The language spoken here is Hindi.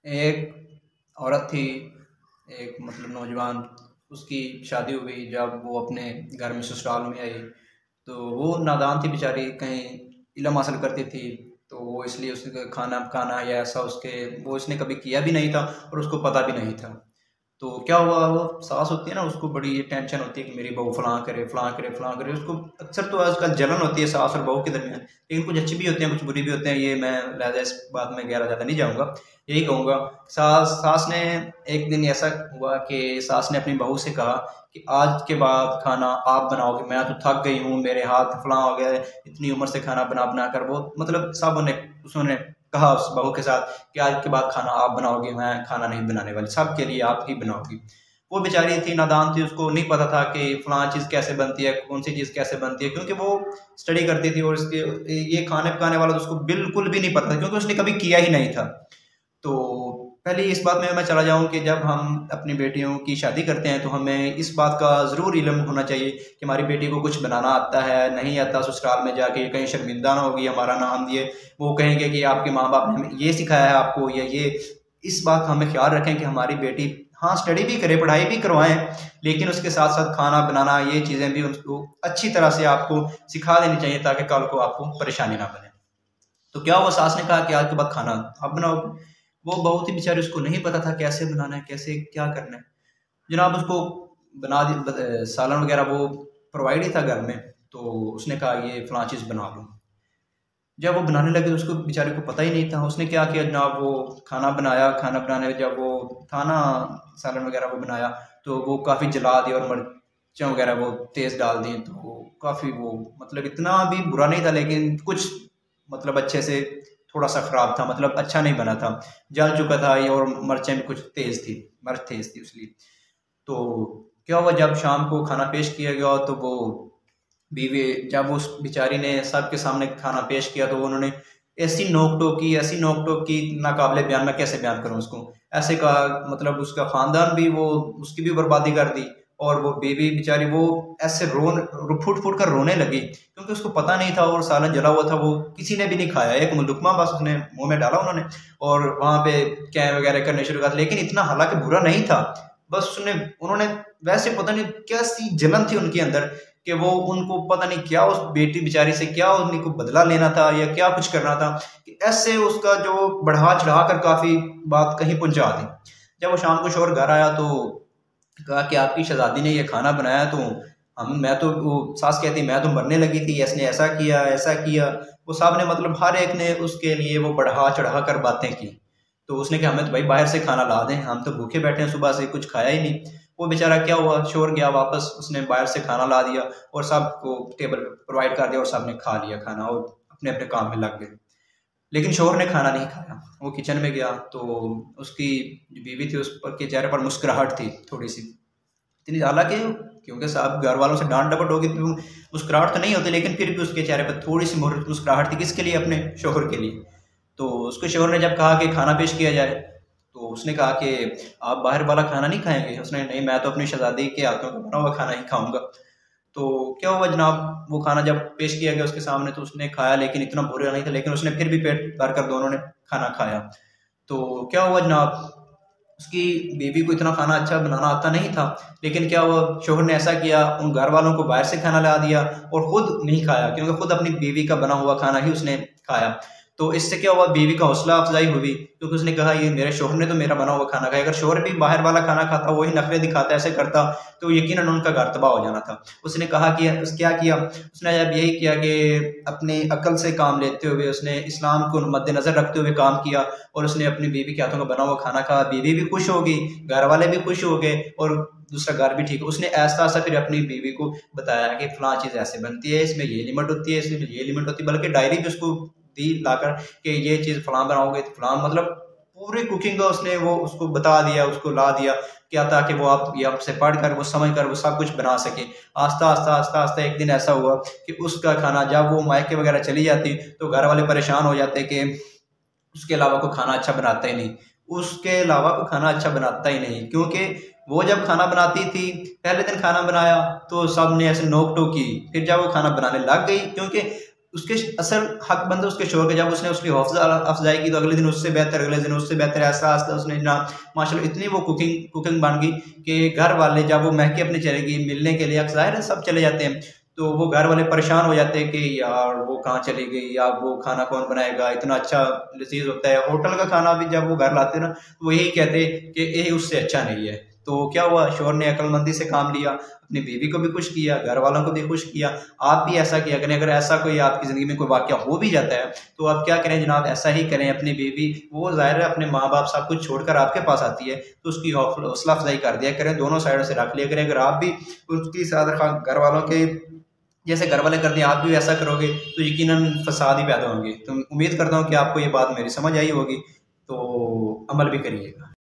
एक औरत थी, एक नौजवान, उसकी शादी हुई। जब वो अपने घर में ससुराल में आई तो वो नादान थी बेचारी, कहीं इल्म हासिल करती थी। तो वो इसलिए उसने खाना पकाना या ऐसा वो इसने कभी किया भी नहीं था और उसको पता भी नहीं था। तो क्या हुआ, वो सास होती है ना, उसको बड़ी टेंशन होती है कि मेरी बहू फलां करे फलां करे फलां करे। उसको अक्सर तो आजकल जलन होती है सास और बहू के दरमियान, लेकिन कुछ अच्छी भी होती हैं कुछ बुरी भी होते हैं। ये मैं लिहाजा इस बात में गहरा ज़्यादा नहीं जाऊँगा। यही कहूँगा, सास सास ने एक दिन ऐसा हुआ कि सास ने अपनी बहू से कहा कि आज के बाद खाना आप बनाओगे, मैं तो थक गई हूँ, मेरे हाथ फलां हो गए, इतनी उम्र से खाना बना बना कर। वो सब उन्होंने कहा उस बहू के साथ कि आज के बाद खाना आप बनाओगे, मैं खाना नहीं बनाने वाली, सबके लिए आप ही बनाओगी। वो बेचारी थी, नादान थी, उसको नहीं पता था कि फलां चीज़ कैसे बनती है, कौन सी चीज़ कैसे बनती है, क्योंकि वो स्टडी करती थी और इसके ये खाने पकाने वाला तो उसको बिल्कुल भी नहीं पता था, क्योंकि उसने कभी किया ही नहीं था। तो पहले इस बात में मैं चला जाऊं कि जब हम अपनी बेटियों की शादी करते हैं तो हमें इस बात का ज़रूर इल्म होना चाहिए कि हमारी बेटी को कुछ बनाना आता है नहीं आता, ससुराल में जाके कहीं शर्मिंदा ना होगी हमारा नाम दिए, वो कहेंगे कि आपके माँ बाप ने हमें ये सिखाया है आपको या ये। इस बात का हमें ख्याल रखें कि हमारी बेटी हाँ स्टडी भी करे, पढ़ाई भी करवाएं, लेकिन उसके साथ साथ खाना बनाना ये चीज़ें भी उसको अच्छी तरह से आपको सिखा देनी चाहिए, ताकि कल को आपको परेशानी ना बने। तो क्या हुआ, सास ने कहा कि आज के बाद खाना आप बनाओ। वो बहुत ही बेचारी, उसको नहीं पता था कैसे बनाना है, कैसे क्या करना है। जनाब उसको सालन वगैरह वो प्रोवाइड ही था घर में, तो उसने कहा ये फलां चीज़ बना लो। जब वो बनाने लगे तो उसको बेचारे को पता ही नहीं था। उसने क्या किया जनाब, वो खाना बनाया, खाना बनाने में जब वो था ना सालन वगैरह वो बनाया तो वो काफ़ी जला दिया और मिर्चें वगैरह वो तेज़ डाल दी। तो काफ़ी वो इतना भी बुरा नहीं था, लेकिन कुछ अच्छे से थोड़ा सा ख़राब था, अच्छा नहीं बना था, जल चुका था ये, और मिर्चें भी कुछ तेज़ थी, मिर्च तेज़ थी इसलिए। तो क्या हुआ, जब शाम को खाना पेश किया गया तो वो बीवी, जब उस बेचारी ने सबके सामने खाना पेश किया तो उन्होंने ऐसी नोक टोक की, ऐसी नोक टोक की, नाकाबिले बयान, मैं कैसे बयान करूं उसको। ऐसे का उसका खानदान भी वो, उसकी भी बर्बादी कर दी। और वो बीवी बेचारी वो ऐसे फुट फुट कर रोने लगी, क्योंकि उसको पता नहीं था और सालन जला हुआ था, वो किसी ने भी नहीं खाया, एक लुकमा बस उसने मुंह में डाला उन्होंने, और वहां पे कै वगैरह करने शुरू कर, लेकिन इतना हालांकि बुरा नहीं था। बस उन्होंने वैसे पता नहीं कैसी जलन थी उनके अंदर कि वो, उनको पता नहीं क्या उस बेटी बेचारी से क्या उनको बदला लेना था या क्या कुछ करना था, कि ऐसे उसका जो बढ़ा चढ़ा कर काफी बात कहीं पहुंचा दी। जब वो शाम को शोहर घर आया तो कहा कि आपकी शहजादी ने ये खाना बनाया, तो मैं तो, वो सास कहती मैं तो मरने लगी थी, इसने ऐसा किया ऐसा किया। वो साहब ने हर एक ने उसके लिए वो बढ़ा चढ़ा कर बातें की। तो उसने कहा हमें तो भाई बाहर से खाना ला दें, हम तो भूखे बैठे हैं, सुबह से कुछ खाया ही नहीं। वो बेचारा क्या हुआ, शोर गया वापस, उसने बाहर से खाना ला दिया और सबको टेबल प्रोवाइड कर दिया और सबने खा लिया खाना और अपने अपने काम में लग गए। लेकिन शोहर ने खाना नहीं खाया। वो किचन में गया तो उसकी जो बीवी थी उस पर के चेहरे पर मुस्कुराहट थी थोड़ी सी, इतनी, हालांकि क्योंकि साहब घर वालों से डांट डपट होगी तो मुस्कुराहट तो नहीं होती, लेकिन फिर भी उसके चेहरे पर थोड़ी सी मुस्कुराहट थी। किसके लिए? अपने शोहर के लिए। तो उसके शोहर ने जब कहा कि खाना पेश किया जाए तो उसने कहा कि आप बाहर वाला खाना नहीं खाएंगे। उसने, नहीं मैं तो अपनी शहजादी के हाथों का बना हुआ खाना ही खाऊंगा। तो क्या हुआ जनाब, वो खाना जब पेश किया गया उसके सामने तो उसने खाया, लेकिन इतना बुरा नहीं था, लेकिन उसने फिर भी पेट भर कर दोनों ने खाना खाया। तो क्या हुआ जनाब, उसकी बीवी को इतना खाना अच्छा बनाना आता नहीं था, लेकिन क्या हुआ, शोहर ने ऐसा किया, उन घर वालों को बाहर से खाना ला दिया और खुद नहीं खाया, क्योंकि खुद अपनी बीवी का बना हुआ खाना ही उसने खाया। तो इससे क्या हुआ, बीवी का हौसला अफजाई हुई, क्योंकि उसने कहा ये मेरे शोहर ने तो मेरा बना हुआ खाना खाया। अगर शोहर भी बाहर वाला खाना खाता, वही नखरे दिखाता, ऐसे करता, तो यकीनन उनका घर तबाह हो जाना था। उसने कहा कि क्या किया, उसने जब यही किया कि अपनी अकल से काम लेते हुए उसने इस्लाम को मद्देनजर रखते हुए काम किया, और उसने अपनी बीवी के हाथों का बना हुआ खाना खाया। बीवी भी खुश होगी, घर वाले भी खुश हो गए और दूसरा घर भी ठीक है। उसने ऐसा ऐसा फिर अपनी बीवी को बताया कि फलां चीज़ ऐसे बनती है, इसमें ये लिमिट होती है, इसमें ये लिमिट होती है, बल्कि डायरी भी उसको दी लाकर कि ये चीज़ फलां बनाओगे तो फलां, पूरी कुकिंग का उसने वो उसको बता दिया, उसको ला दिया क्या, ताकि वो आप ये आपसे पढ़ कर वो समझ कर वो सब कुछ बना सके। आस्ता आस्ता आस्ता आस्ता एक दिन ऐसा हुआ कि उसका खाना जब वो मायके वगैरह चली जाती तो घर वाले परेशान हो जाते कि उसके अलावा कोई खाना अच्छा बनाता ही नहीं, उसके अलावा कोई खाना अच्छा बनाता ही नहीं। क्योंकि वो जब खाना बनाती थी, पहले दिन खाना बनाया तो सब ने ऐसे नोक टोक की, फिर जब वो खाना बनाने लग गई, क्योंकि उसके असल हक बंदा उसके शोहर का। जब उसने उसकी हौसला अफजाई की तो अगले दिन उससे बेहतर, अगले दिन उससे बेहतर, ऐसा आस्ता उसने ना माशाल्लाह इतनी वो कुकिंग बन गई कि घर वाले जब वो महके अपने चलेगी मिलने के लिए, ज़ाहिर है सब चले जाते हैं, तो वो घर वाले परेशान हो जाते हैं कि यार वो कहाँ चली गई, या वो खाना कौन बनाएगा, इतना अच्छा लजीज होता है होटल का खाना भी, जब वो घर लाते ना तो वो यही कहते कि ये उससे अच्छा नहीं है। तो क्या हुआ, शोहर ने अक्लमंदी से काम लिया, अपनी बीवी को भी खुश किया, घर वालों को भी खुश किया। आप भी ऐसा किया करें, अगर ऐसा कोई आपकी ज़िंदगी में कोई वाक़या हो भी जाता है तो आप क्या करें जनाब, ऐसा ही करें। अपनी बीवी, वो ज़ाहिर है अपने माँ बाप सब कुछ छोड़कर आपके पास आती है, तो उसकी हौसला अफजाई कर दिया करें, दोनों साइडों से रख लिया करें। अगर आप भी उसकी साथ घर वालों के जैसे घर वाले कर दिए, आप भी ऐसा करोगे तो यकीनन फसाद ही पैदा होंगे। तो उम्मीद करता हूँ कि आपको ये बात मेरी समझ आई होगी, तो अमल भी करिएगा।